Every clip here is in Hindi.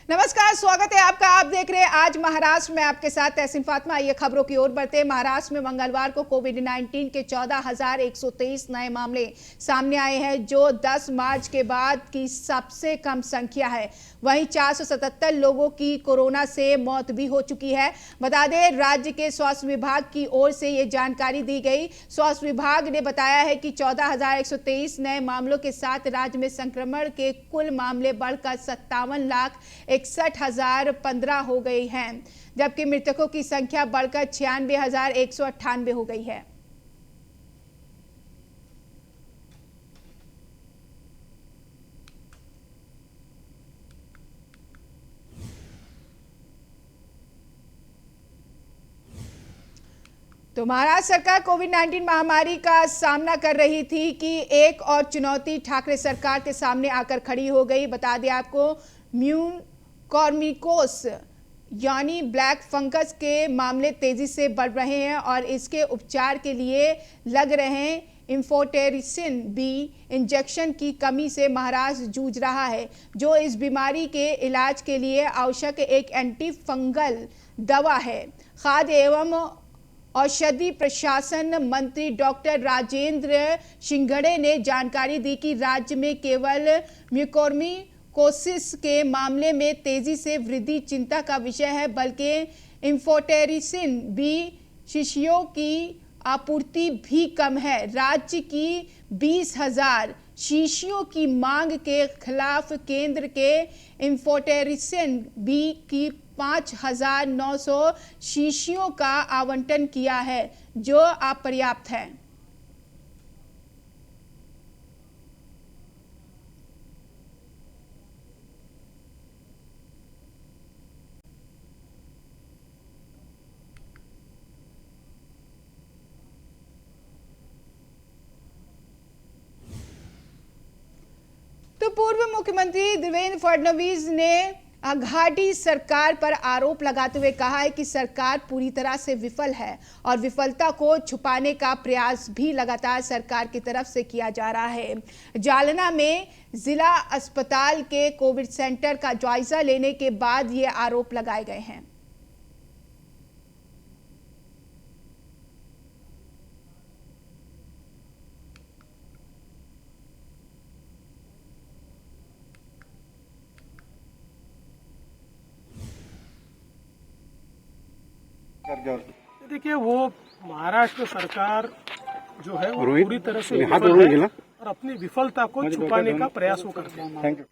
नमस्कार, स्वागत है आपका। आप देख रहे हैं आज महाराष्ट्र में, आपके साथ तहसीन फातिमा। आइए खबरों की ओर बढ़ते हैं। महाराष्ट्र में मंगलवार को कोविड-19 के 14,123 नए मामले सामने आए हैं, जो 10 मार्च के बाद की सबसे कम संख्या है। वहीं 477 लोगों की कोरोना से मौत भी हो चुकी है। बता दें, राज्य के स्वास्थ्य विभाग की ओर से ये जानकारी दी गई। स्वास्थ्य विभाग ने बताया है कि 14,123 नए मामलों के साथ राज्य में संक्रमण के कुल मामले बढ़कर 57,61,015 हो गई हैं, जबकि मृतकों की संख्या बढ़कर 96,198 हो गई है। तो महाराष्ट्र सरकार कोविड-19 महामारी का सामना कर रही थी कि एक और चुनौती ठाकरे सरकार के सामने आकर खड़ी हो गई। बता दें आपको, म्यूकॉर्मिकोस यानी ब्लैक फंगस के मामले तेजी से बढ़ रहे हैं और इसके उपचार के लिए लग रहे इंफोटेरिसिन बी इंजेक्शन की कमी से महाराष्ट्र जूझ रहा है, जो इस बीमारी के इलाज के लिए आवश्यक एक एंटी फंगल दवा है। खाद्य एवं औषधि प्रशासन मंत्री डॉक्टर राजेंद्र शिंगड़े ने जानकारी दी कि राज्य में केवल म्यूकोर्मिकोसिस के मामले में तेजी से वृद्धि चिंता का विषय है, बल्कि इंफोटेरिसिन बी शीशियों की आपूर्ति भी कम है। राज्य की 20,000 शीशियों की मांग के खिलाफ केंद्र के इंफोटेरिसिन बी की 5,900 शीशियों का आवंटन किया है, जो अपर्याप्त है। तो पूर्व मुख्यमंत्री देवेंद्र फडणवीस ने आघाड़ी सरकार पर आरोप लगाते हुए कहा है कि सरकार पूरी तरह से विफल है और विफलता को छुपाने का प्रयास भी लगातार सरकार की तरफ से किया जा रहा है। जालना में जिला अस्पताल के कोविड सेंटर का जायजा लेने के बाद ये आरोप लगाए गए हैं। देखिए, वो महाराष्ट्र सरकार जो है वो पूरी तरह से विफल है और अपनी विफलता को छुपाने का प्रयास वो करते हैं।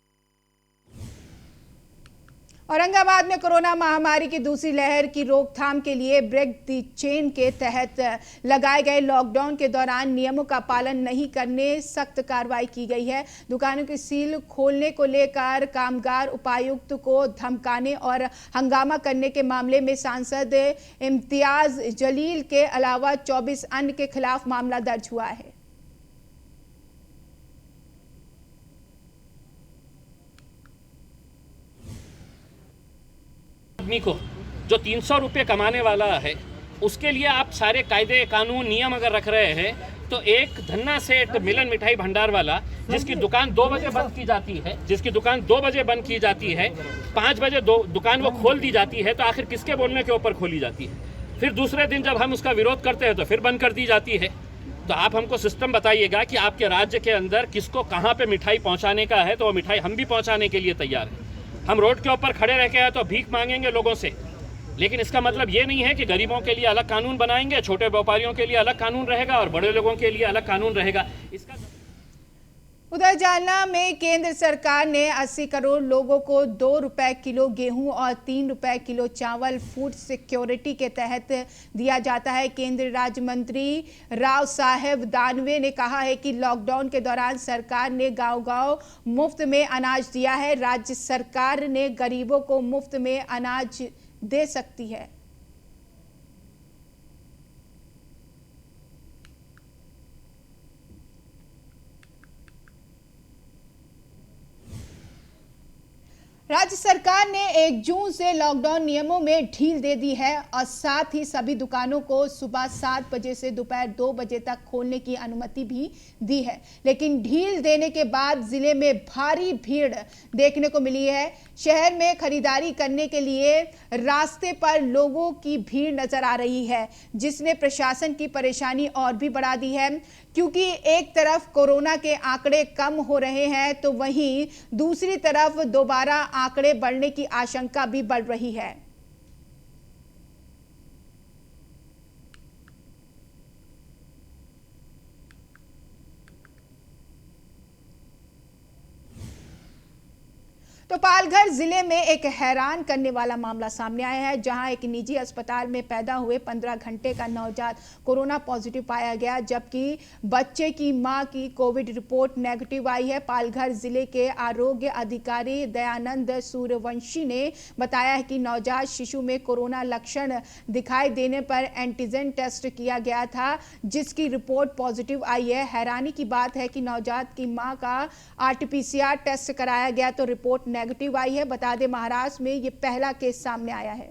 औरंगाबाद में कोरोना महामारी की दूसरी लहर की रोकथाम के लिए ब्रेक द चेन के तहत लगाए गए लॉकडाउन के दौरान नियमों का पालन नहीं करने सख्त कार्रवाई की गई है। दुकानों की सील खोलने को लेकर कामगार उपायुक्त को धमकाने और हंगामा करने के मामले में सांसद इम्तियाज जलील के अलावा 24 अन्य के खिलाफ मामला दर्ज हुआ है। आदमी को जो 300 रुपये कमाने वाला है, उसके लिए आप सारे कायदे कानून नियम अगर रख रहे हैं, तो एक धन्ना सेठ मिलन मिठाई भंडार वाला जिसकी दुकान 2 बजे बंद की जाती है, 5 बजे दुकान वो खोल दी जाती है, तो आखिर किसके बोलने के ऊपर खोली जाती है? फिर दूसरे दिन जब हम उसका विरोध करते हैं तो फिर बंद कर दी जाती है। तो आप हमको सिस्टम बताइएगा कि आपके राज्य के अंदर किसको कहाँ पे मिठाई पहुँचाने का है, तो वो मिठाई हम भी पहुँचाने के लिए तैयार हैं। हम रोड के ऊपर खड़े रह के आए तो भीख मांगेंगे लोगों से, लेकिन इसका मतलब ये नहीं है कि गरीबों के लिए अलग कानून बनाएंगे, छोटे व्यापारियों के लिए अलग कानून रहेगा और बड़े लोगों के लिए अलग कानून रहेगा। इसका उधर जालना में केंद्र सरकार ने 80 करोड़ लोगों को 2 रुपए किलो गेहूं और 3 रुपए किलो चावल फूड सिक्योरिटी के तहत दिया जाता है। केंद्रीय राज्य मंत्री राव साहेब दानवे ने कहा है कि लॉकडाउन के दौरान सरकार ने गांव-गांव मुफ्त में अनाज दिया है। राज्य सरकार ने गरीबों को मुफ्त में अनाज दे सकती है। राज्य सरकार ने 1 जून से लॉकडाउन नियमों में ढील दे दी है और साथ ही सभी दुकानों को सुबह 7 बजे से दोपहर 2 बजे तक खोलने की अनुमति भी दी है। लेकिन ढील देने के बाद जिले में भारी भीड़ देखने को मिली है। शहर में खरीदारी करने के लिए रास्ते पर लोगों की भीड़ नजर आ रही है, जिसने प्रशासन की परेशानी और भी बढ़ा दी है, क्योंकि एक तरफ कोरोना के आंकड़े कम हो रहे हैं तो वहीं दूसरी तरफ दोबारा आंकड़े बढ़ने की आशंका भी बढ़ रही है। तो पालघर जिले में एक हैरान करने वाला मामला सामने आया है, जहां एक निजी अस्पताल में पैदा हुए 15 घंटे का नवजात कोरोना पॉजिटिव पाया गया, जबकि बच्चे की मां की कोविड रिपोर्ट नेगेटिव आई है। पालघर जिले के आरोग्य अधिकारी दयानंद सूर्यवंशी ने बताया है कि नवजात शिशु में कोरोना लक्षण दिखाई देने पर एंटीजन टेस्ट किया गया था, जिसकी रिपोर्ट पॉजिटिव आई है। हैरानी की बात है कि नवजात की मां का RT-PCR टेस्ट कराया गया तो रिपोर्ट नेगेटिव आई है। बता दें, महाराष्ट्र में ये पहला केस सामने आया है।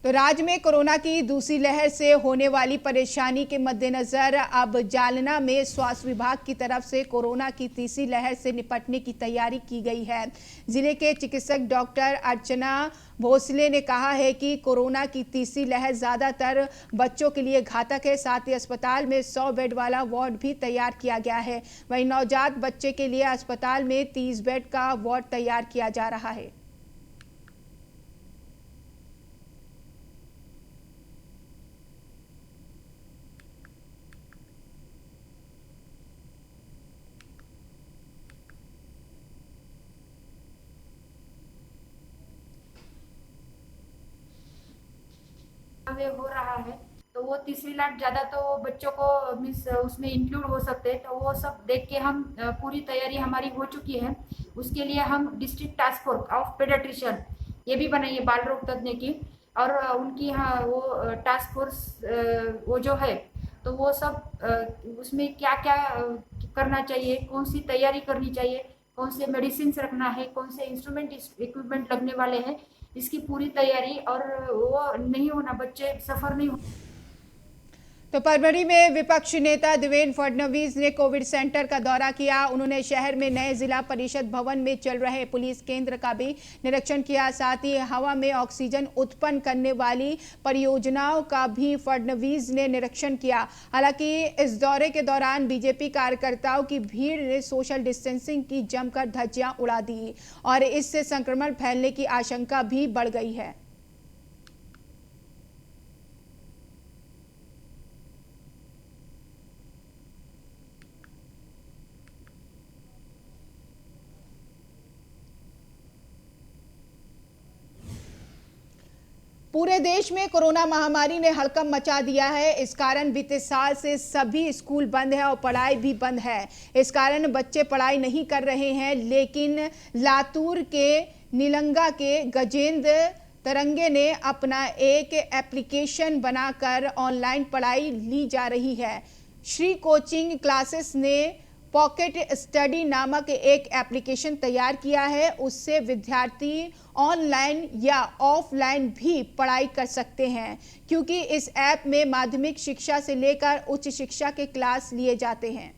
तो राज्य में कोरोना की दूसरी लहर से होने वाली परेशानी के मद्देनजर अब जालना में स्वास्थ्य विभाग की तरफ से कोरोना की तीसरी लहर से निपटने की तैयारी की गई है। जिले के चिकित्सक डॉक्टर अर्चना भोसले ने कहा है कि कोरोना की तीसरी लहर ज्यादातर बच्चों के लिए घातक है। साथ ही अस्पताल में 100 बेड वाला वार्ड भी तैयार किया गया है। वहीं नवजात बच्चे के लिए अस्पताल में 30 बेड का वार्ड तैयार किया जा रहा है। हो रहा है तो वो तीसरी लाट ज्यादा तो बच्चों को मीन्स उसमें इंक्लूड हो सकते हैं, तो वो सब देख के हम पूरी तैयारी हमारी हो चुकी है। उसके लिए हम district task force of paediatrician ये भी बनाई है बाल रोग तज्ञ की, और उनकी वो टास्क फोर्स वो जो है तो वो सब उसमें क्या क्या करना चाहिए, कौन सी तैयारी करनी चाहिए, कौन से मेडिसिन रखना है, कौन से इंस्ट्रूमेंट इक्विपमेंट लगने वाले हैं, इसकी पूरी तैयारी, और वो नहीं होना, बच्चे सफर नहीं हो। तो परभणी में विपक्षी नेता देवेंद्र फडणवीस ने कोविड सेंटर का दौरा किया। उन्होंने शहर में नए जिला परिषद भवन में चल रहे पुलिस केंद्र का भी निरीक्षण किया। साथ ही हवा में ऑक्सीजन उत्पन्न करने वाली परियोजनाओं का भी फडणवीस ने निरीक्षण किया। हालांकि इस दौरे के दौरान बीजेपी कार्यकर्ताओं की भीड़ ने सोशल डिस्टेंसिंग की जमकर धज्जियां उड़ा दी और इससे संक्रमण फैलने की आशंका भी बढ़ गई है। पूरे देश में कोरोना महामारी ने हड़कंप मचा दिया है। इस कारण बीते साल से सभी स्कूल बंद है और पढ़ाई भी बंद है। इस कारण बच्चे पढ़ाई नहीं कर रहे हैं, लेकिन लातूर के नीलंगा के गजेंद्र तरंगे ने अपना एक एप्लीकेशन बनाकर ऑनलाइन पढ़ाई ली जा रही है। श्री कोचिंग क्लासेस ने पॉकेट स्टडी नामक एक एप्लीकेशन तैयार किया है। उससे विद्यार्थी ऑनलाइन या ऑफलाइन भी पढ़ाई कर सकते हैं, क्योंकि इस ऐप में माध्यमिक शिक्षा से लेकर उच्च शिक्षा के क्लास लिए जाते हैं।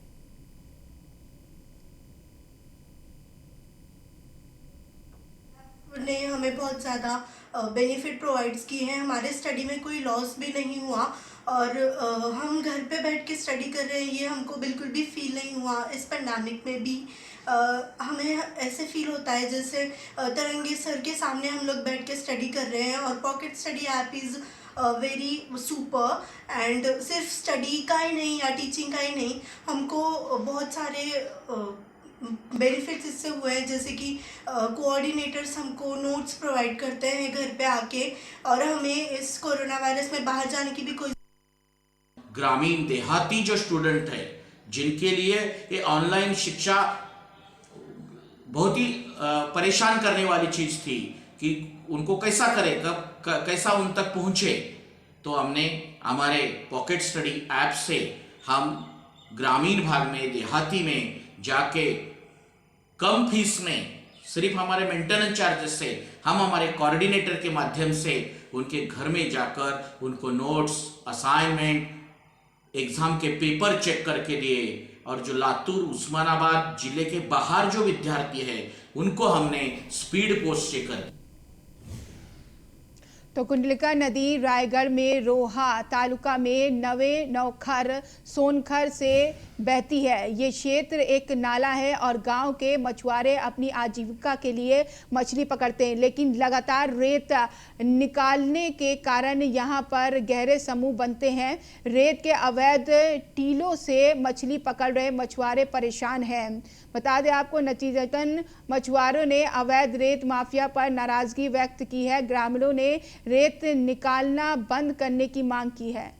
ने हमें बहुत ज़्यादा बेनिफिट प्रोवाइड्स किए हैं। हमारे स्टडी में कोई लॉस भी नहीं हुआ और हम घर पे बैठ के स्टडी कर रहे हैं, ये हमको बिल्कुल भी फील नहीं हुआ। इस पैंडेमिक में भी हमें ऐसे फील होता है जैसे तरंगे सर के सामने हम लोग बैठ के स्टडी कर रहे हैं। और pocket study app is very super and सिर्फ स्टडी का ही नहीं या टीचिंग का ही नहीं, हमको बहुत सारे बेनिफिट्स इससे हुए हैं, जैसे कि कोऑर्डिनेटर्स हमको नोट्स प्रोवाइड करते हैं घर पे आके, और हमें इस कोरोना वायरस में बाहर जाने की भी कोई। ग्रामीण देहाती जो स्टूडेंट है जिनके लिए ये ऑनलाइन शिक्षा बहुत ही परेशान करने वाली चीज़ थी कि उनको कैसा करें, कब कैसा उन तक पहुँचे, तो हमने हमारे पॉकेट स्टडी ऐप से हम ग्रामीण भाग में, देहाती में जाके कम फीस में, सिर्फ हमारे मेंटेनेंस चार्जेस से हम हमारे कोऑर्डिनेटर के माध्यम से उनके घर में जाकर उनको नोट्स, असाइनमेंट, एग्जाम के पेपर चेक करके दिए। और जो लातूर, उस्मानाबाद जिले के बाहर जो विद्यार्थी है उनको हमने स्पीड पोस्ट चेकर। तो कुंडलिका नदी रायगढ़ में रोहा तालुका में नवे नौखर सोनखर से बहती है। ये क्षेत्र एक नाला है और गांव के मछुआरे अपनी आजीविका के लिए मछली पकड़ते हैं, लेकिन लगातार रेत निकालने के कारण यहां पर गहरे समूह बनते हैं। रेत के अवैध टीलों से मछली पकड़ रहे मछुआरे परेशान हैं। बता दें आपको, नतीजतन मछुआरों ने अवैध रेत माफिया पर नाराजगी व्यक्त की है। ग्रामीणों ने रेत निकालना बंद करने की मांग की है।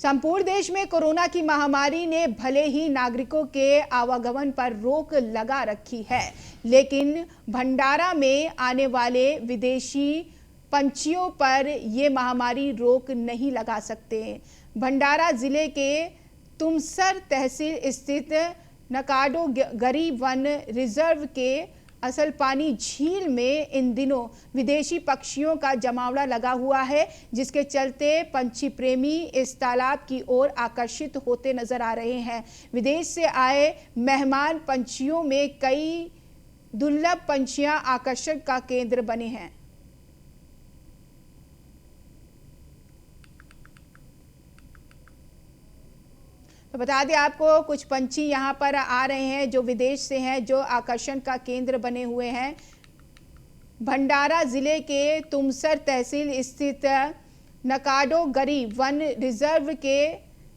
संपूर्ण देश में कोरोना की महामारी ने भले ही नागरिकों के आवागमन पर रोक लगा रखी है, लेकिन भंडारा में आने वाले विदेशी पंछियों पर ये महामारी रोक नहीं लगा सकते। भंडारा जिले के तुमसर तहसील स्थित नकाडो गरी वन रिजर्व के असल पानी झील में इन दिनों विदेशी पक्षियों का जमावड़ा लगा हुआ है, जिसके चलते पंछी प्रेमी इस तालाब की ओर आकर्षित होते नजर आ रहे हैं। विदेश से आए मेहमान पंछियों में कई दुर्लभ पंछियां आकर्षण का केंद्र बने हैं। तो बता दें आपको, कुछ पंछी यहाँ पर आ रहे हैं जो विदेश से हैं, जो आकर्षण का केंद्र बने हुए हैं। भंडारा जिले के तुमसर तहसील स्थित नकाडो गरी वन रिजर्व के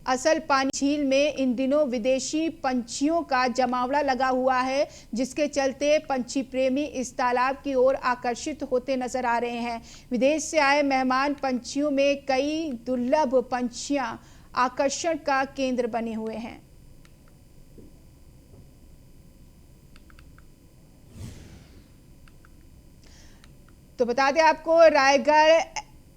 असल पानी झील में इन दिनों विदेशी पंछियों का जमावड़ा लगा हुआ है, जिसके चलते पंछी प्रेमी इस तालाब की ओर आकर्षित होते नजर आ रहे हैं। विदेश से आए मेहमान पंछियों में कई दुर्लभ पंछियां आकर्षण का केंद्र बने हुए हैं। तो बता दें आपको, रायगढ़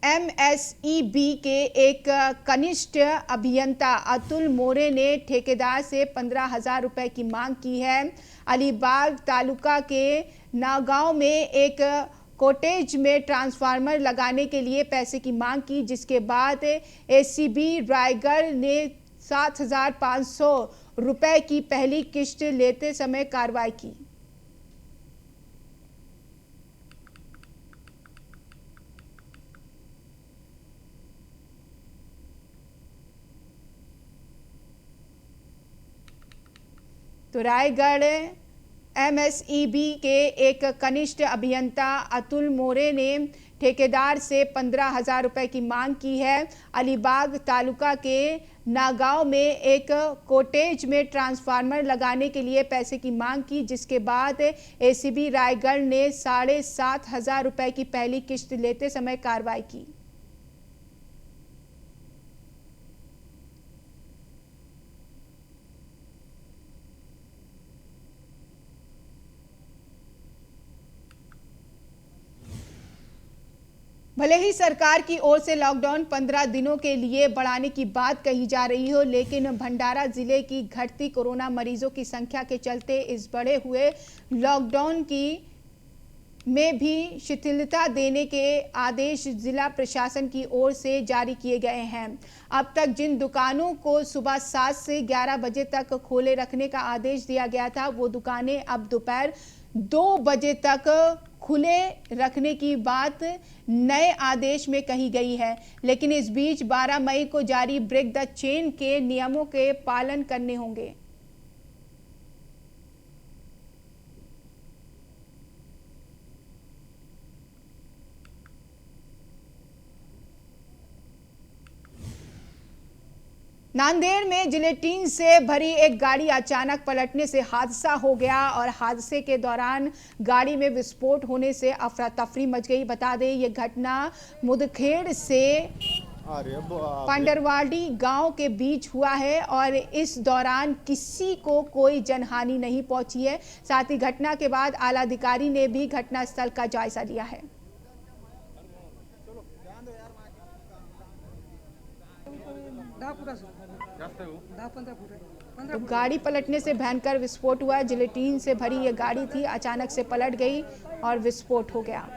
MSEB के एक कनिष्ठ अभियंता अतुल मोरे ने ठेकेदार से 15,000 रुपए की मांग की है। अलीबाग तालुका के नागांव में एक कॉटेज में ट्रांसफार्मर लगाने के लिए पैसे की मांग की, जिसके बाद ACB रायगढ़ ने 7,500 रुपए की पहली किस्त लेते समय कार्रवाई की। तो रायगढ़ MSEB के एक कनिष्ठ अभियंता अतुल मोरे ने ठेकेदार से 15,000 रुपए की मांग की है। अलीबाग तालुका के नागांव में एक कॉटेज में ट्रांसफार्मर लगाने के लिए पैसे की मांग की, जिसके बाद ACB रायगढ़ ने 7,500 रुपए की पहली किस्त लेते समय कार्रवाई की। भले ही सरकार की ओर से लॉकडाउन 15 दिनों के लिए बढ़ाने की बात कही जा रही हो, लेकिन भंडारा जिले की घटती कोरोना मरीजों की संख्या के चलते इस बढ़े हुए लॉकडाउन में भी शिथिलता देने के आदेश जिला प्रशासन की ओर से जारी किए गए हैं। अब तक जिन दुकानों को सुबह 7 से 11 बजे तक खोले रखने का आदेश दिया गया था, वो दुकानें अब दोपहर 2 बजे तक खुले रखने की बात नए आदेश में कही गई है। लेकिन इस बीच 12 मई को जारी ब्रेक द चेन के नियमों के पालन करने होंगे। नांदेड़ में जिलेटिन से भरी एक गाड़ी अचानक पलटने से हादसा हो गया और हादसे के दौरान गाड़ी में विस्फोट होने से अफरा तफरी मच गई। बता दें, ये घटना मुदखेड़ से पंडरवाड़ी गांव के बीच हुआ है और इस दौरान किसी को कोई जनहानि नहीं पहुंची है। साथ ही घटना के बाद आला अधिकारी ने भी घटनास्थल का जायजा लिया है। तो गाड़ी पलटने से भयंकर विस्फोट हुआ। जिलेटिन से भरी ये गाड़ी थी, अचानक से पलट गई और विस्फोट हो गया।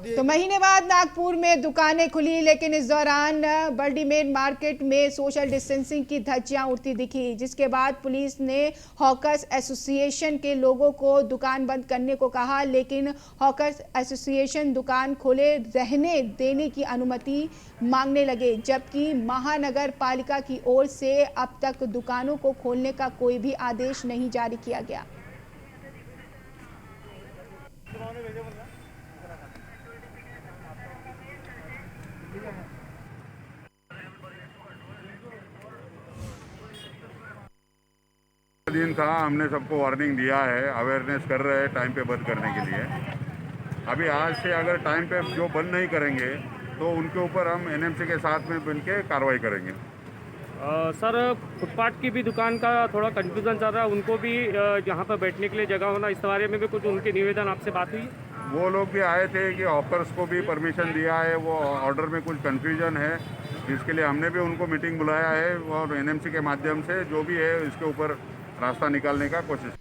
तो महीने बाद नागपुर में दुकानें खुली, लेकिन इस दौरान बर्डी मेन मार्केट में सोशल डिस्टेंसिंग की धज्जियां उड़ती दिखी, जिसके बाद पुलिस ने हॉकर्स एसोसिएशन के लोगों को दुकान बंद करने को कहा, लेकिन हॉकर्स एसोसिएशन दुकान खोले रहने देने की अनुमति मांगने लगे, जबकि महानगर पालिका की ओर से अब तक दुकानों को खोलने का कोई भी आदेश नहीं जारी किया गया। दिन था, हमने सबको वार्निंग दिया है, अवेयरनेस कर रहे हैं टाइम पे बंद करने के लिए। अभी आज से अगर टाइम पे जो बंद नहीं करेंगे तो उनके ऊपर हम एनएमसी के साथ में मिलकर कार्रवाई करेंगे। सर, फुटपाथ की भी दुकान का थोड़ा कंफ्यूजन चल रहा है, उनको भी यहाँ पर बैठने के लिए जगह होना, इस बारे में भी कुछ उनके निवेदन आपसे बात हुई? वो लोग भी आए थे कि हॉकर्स को भी परमिशन दिया है, वो ऑर्डर में कुछ कंफ्यूजन है, जिसके लिए हमने भी उनको मीटिंग बुलाया है और एनएमसी के माध्यम से जो भी है इसके ऊपर रास्ता निकालने का कोशिश।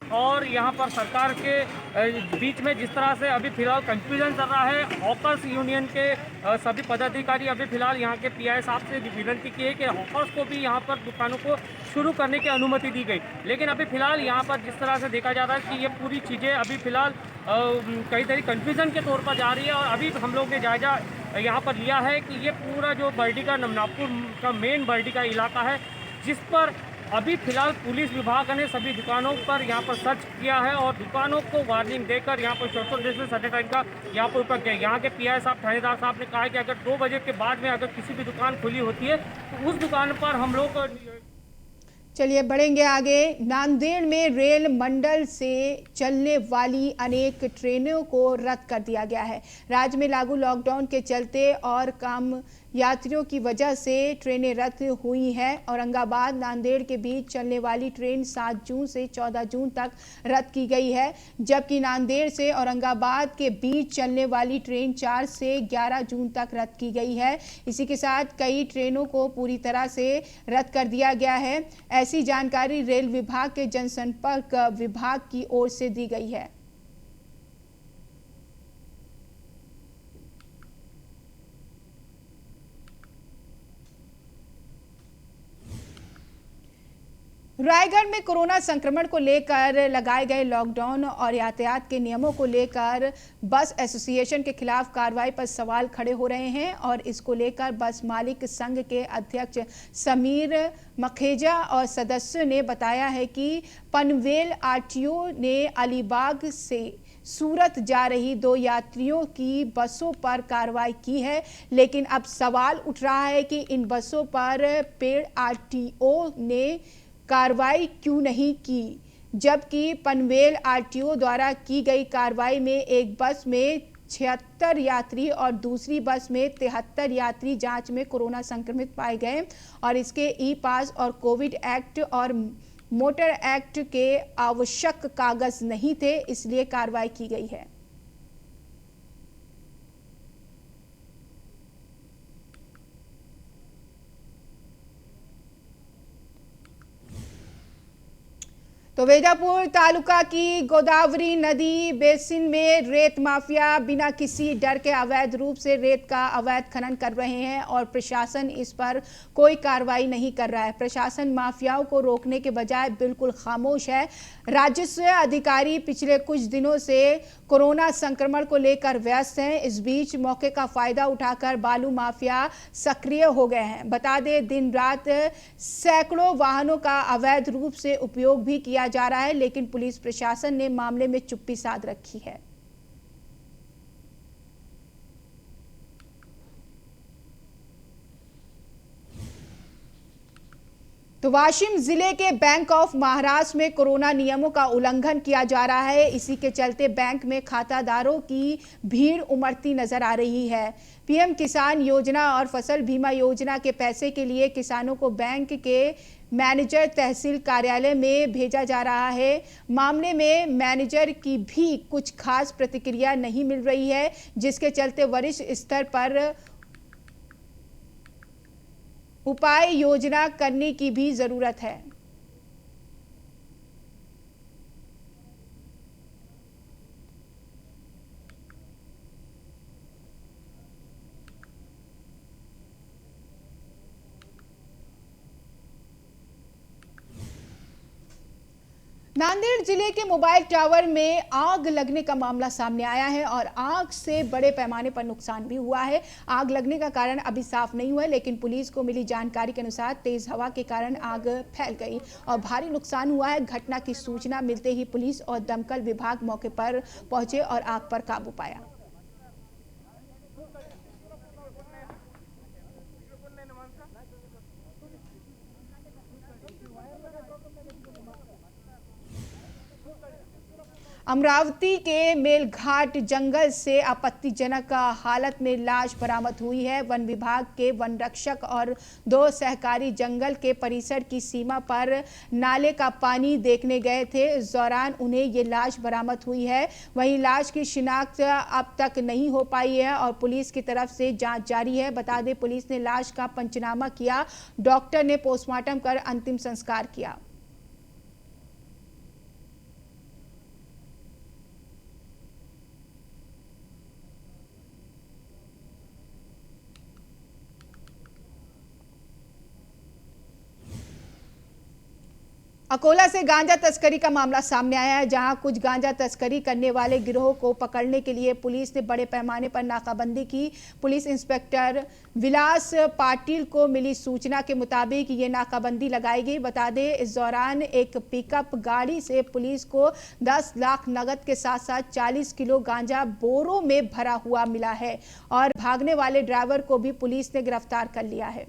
और यहाँ पर सरकार के बीच में जिस तरह से अभी फिलहाल कंफ्यूजन चल रहा है, हॉकर्स यूनियन के सभी पदाधिकारी अभी फिलहाल यहाँ के पीआई साहब से विनती की है कि हॉकर्स को भी यहाँ पर दुकानों को शुरू करने की अनुमति दी गई, लेकिन अभी फिलहाल यहाँ पर जिस तरह से देखा जा रहा है कि ये पूरी चीज़ें अभी फिलहाल कई तरह कंफ्यूजन के तौर पर जा रही है। और अभी हम लोग ने जायजा यहाँ पर लिया है कि ये पूरा जो बर्डी का नागपुर का मेन बर्डी का इलाका है, जिस पर अभी फिलहाल पुलिस विभाग ने सभी दुकानों पर यहाँ पर सर्च किया है और दुकानों को वार्निंग देकर यहाँ पर सोशल डिस्टेंस सैनिटाइज का यहाँ पर ऊपर किया। यहाँ के पीआई साहब, थानेदार साहब ने कहा है कि अगर 2 बजे के बाद में अगर किसी भी दुकान खुली होती है तो उस दुकान पर हम लोग। चलिए बढ़ेंगे आगे। नांदेड़ में रेल मंडल से चलने वाली अनेक ट्रेनों को रद्द कर दिया गया है। राज्य में लागू लॉकडाउन के चलते और कम यात्रियों की वजह से ट्रेनें रद्द हुई हैं। औरंगाबाद नांदेड़ के बीच चलने वाली ट्रेन 7 जून से 14 जून तक रद्द की गई है, जबकि नांदेड़ से औरंगाबाद के बीच चलने वाली ट्रेन 4 से 11 जून तक रद्द की गई है। इसी के साथ कई ट्रेनों को पूरी तरह से रद्द कर दिया गया है। ऐसी जानकारी रेल विभाग के जनसंपर्क विभाग की ओर से दी गई है। रायगढ़ में कोरोना संक्रमण को लेकर लगाए गए लॉकडाउन और यातायात के नियमों को लेकर बस एसोसिएशन के खिलाफ कार्रवाई पर सवाल खड़े हो रहे हैं और इसको लेकर बस मालिक संघ के अध्यक्ष समीर मखेजा और सदस्यों ने बताया है कि पनवेल आरटीओ ने अलीबाग से सूरत जा रही 2 यात्रियों की बसों पर कार्रवाई की है, लेकिन अब सवाल उठ रहा है कि इन बसों पर पेड़ आरटीओ ने कार्रवाई क्यों नहीं की, जबकि पनवेल आरटीओ द्वारा की गई कार्रवाई में एक बस में 76 यात्री और दूसरी बस में 73 यात्री जांच में कोरोना संक्रमित पाए गए और इसके ई पास और कोविड एक्ट और मोटर एक्ट के आवश्यक कागज नहीं थे, इसलिए कार्रवाई की गई है। तो वेजापुर तालुका की गोदावरी नदी बेसिन में रेत माफिया बिना किसी डर के अवैध रूप से रेत का अवैध खनन कर रहे हैं और प्रशासन इस पर कोई कार्रवाई नहीं कर रहा है। प्रशासन माफियाओं को रोकने के बजाय बिल्कुल खामोश है। राजस्व अधिकारी पिछले कुछ दिनों से कोरोना संक्रमण को लेकर व्यस्त हैं। इस बीच मौके का फायदा उठाकर बालू माफिया सक्रिय हो गए हैं। बता दें, दिन रात सैकड़ों वाहनों का अवैध रूप से उपयोग भी किया जा रहा है, लेकिन पुलिस प्रशासन ने मामले में चुप्पी साध रखी है। तो वाशिम जिले के बैंक ऑफ महाराष्ट्र में कोरोना नियमों का उल्लंघन किया जा रहा है। इसी के चलते बैंक में खातादारों की भीड़ उमड़ती नजर आ रही है। पीएम किसान योजना और फसल बीमा योजना के पैसे के लिए किसानों को बैंक के मैनेजर तहसील कार्यालय में भेजा जा रहा है। मामले में मैनेजर की भी कुछ खास प्रतिक्रिया नहीं मिल रही है, जिसके चलते वरिष्ठ स्तर पर उपाय योजना करने की भी जरूरत है। नांदेड़ जिले के मोबाइल टावर में आग लगने का मामला सामने आया है और आग से बड़े पैमाने पर नुकसान भी हुआ है। आग लगने का कारण अभी साफ नहीं हुआ है, लेकिन पुलिस को मिली जानकारी के अनुसार तेज हवा के कारण आग फैल गई और भारी नुकसान हुआ है। घटना की सूचना मिलते ही पुलिस और दमकल विभाग मौके पर पहुंचे और आग पर काबू पाया। अमरावती के मेलघाट जंगल से आपत्तिजनक हालत में लाश बरामद हुई है। वन विभाग के वन रक्षक और 2 सहकारी जंगल के परिसर की सीमा पर नाले का पानी देखने गए थे। इस दौरान उन्हें ये लाश बरामद हुई है। वहीं लाश की शिनाख्त अब तक नहीं हो पाई है और पुलिस की तरफ से जांच जारी है। बता दें, पुलिस ने लाश का पंचनामा किया, डॉक्टर ने पोस्टमार्टम कर अंतिम संस्कार किया। अकोला से गांजा तस्करी का मामला सामने आया है, जहां कुछ गांजा तस्करी करने वाले गिरोह को पकड़ने के लिए पुलिस ने बड़े पैमाने पर नाकाबंदी की। पुलिस इंस्पेक्टर विलास पाटिल को मिली सूचना के मुताबिक ये नाकाबंदी लगाई गई। बता दें, इस दौरान एक पिकअप गाड़ी से पुलिस को 10 लाख नगद के साथ साथ 40 किलो गांजा बोरों में भरा हुआ मिला है और भागने वाले ड्राइवर को भी पुलिस ने गिरफ्तार कर लिया है।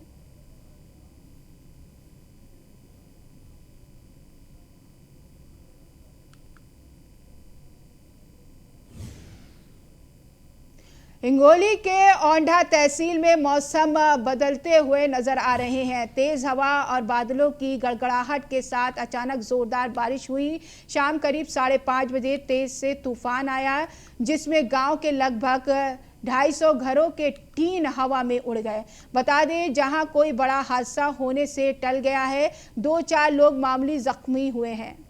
हिंगोली के औंढा तहसील में मौसम बदलते हुए नजर आ रहे हैं। तेज हवा और बादलों की गड़गड़ाहट के साथ अचानक जोरदार बारिश हुई। शाम करीब 5:30 बजे तेज से तूफान आया, जिसमें गांव के लगभग 250 घरों के टीन हवा में उड़ गए। बता दें, जहां कोई बड़ा हादसा होने से टल गया है, 2-4 लोग मामूली जख्मी हुए हैं।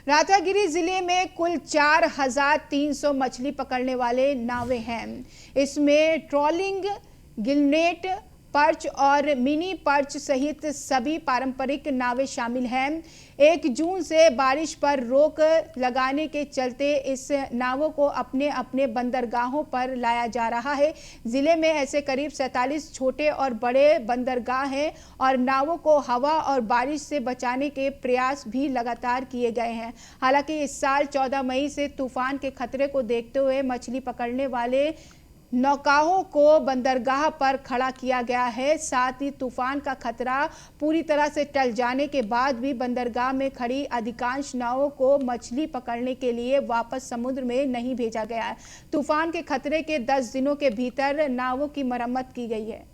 राधागिरी जिले में कुल 4300 मछली पकड़ने वाले नावें हैं। इसमें ट्रॉलिंग, गिलनेट, पर्च और मिनी पर्च सहित सभी पारंपरिक नावें शामिल हैं। 1 जून से बारिश पर रोक लगाने के चलते इस नावों को अपने अपने बंदरगाहों पर लाया जा रहा है। जिले में ऐसे करीब 47 छोटे और बड़े बंदरगाह हैं और नावों को हवा और बारिश से बचाने के प्रयास भी लगातार किए गए हैं। हालांकि इस साल 14 मई से तूफान के खतरे को देखते हुए मछली पकड़ने वाले नौकाओं को बंदरगाह पर खड़ा किया गया है। साथ ही तूफान का खतरा पूरी तरह से टल जाने के बाद भी बंदरगाह में खड़ी अधिकांश नावों को मछली पकड़ने के लिए वापस समुद्र में नहीं भेजा गया है। तूफान के खतरे के 10 दिनों के भीतर नावों की मरम्मत की गई है।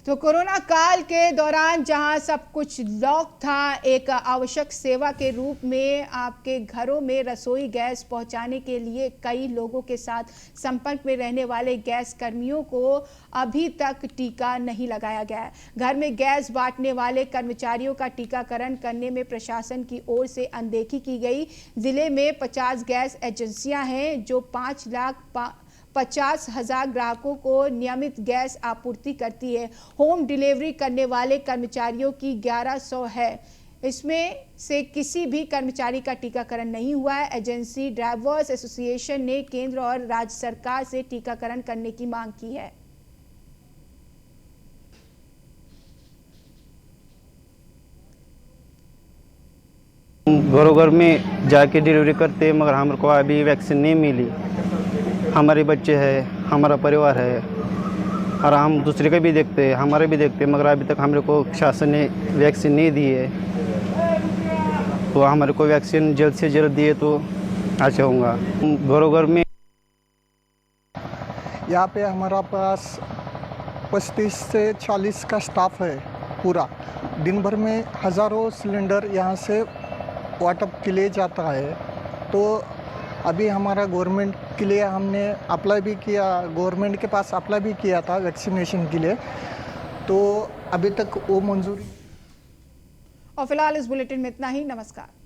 तो कोरोना काल के दौरान जहां सब कुछ लॉक था, एक आवश्यक सेवा के रूप में आपके घरों में रसोई गैस पहुंचाने के लिए कई लोगों के साथ संपर्क में रहने वाले गैस कर्मियों को अभी तक टीका नहीं लगाया गया है। घर में गैस बांटने वाले कर्मचारियों का टीकाकरण करने में प्रशासन की ओर से अनदेखी की गई। जिले में 50 गैस एजेंसियां हैं जो 5,50,000 ग्राहकों को नियमित गैस आपूर्ति करती है। होम डिलीवरी करने वाले कर्मचारियों की 1100 है। इसमें से किसी भी कर्मचारी का टीकाकरण नहीं हुआ है। एजेंसी ड्राइवर्स एसोसिएशन ने केंद्र और राज्य सरकार से टीकाकरण करने की मांग की है। घरों घर में जाके डिलीवरी करते, मगर हमारे को अभी वैक्सीन नहीं मिली। हमारे बच्चे हैं, हमारा परिवार है और हम दूसरे का भी देखते हैं, हमारे भी देखते हैं, मगर अभी तक हमारे को शासन ने वैक्सीन नहीं दी है। तो हमारे को वैक्सीन जल्द से जल्द दिए तो अच्छा होगा। घरों घर में यहाँ पे हमारा पास 35 से 40 का स्टाफ है पूरा। दिन भर में हज़ारों सिलेंडर यहाँ से वाटअप के लिए जाता है। तो अभी हमारा गवर्नमेंट के लिए हमने अप्लाई भी किया, गवर्नमेंट के पास अप्लाई भी किया था वैक्सीनेशन के लिए, तो अभी तक वो मंजूरी। और फिलहाल इस बुलेटिन में इतना ही। नमस्कार।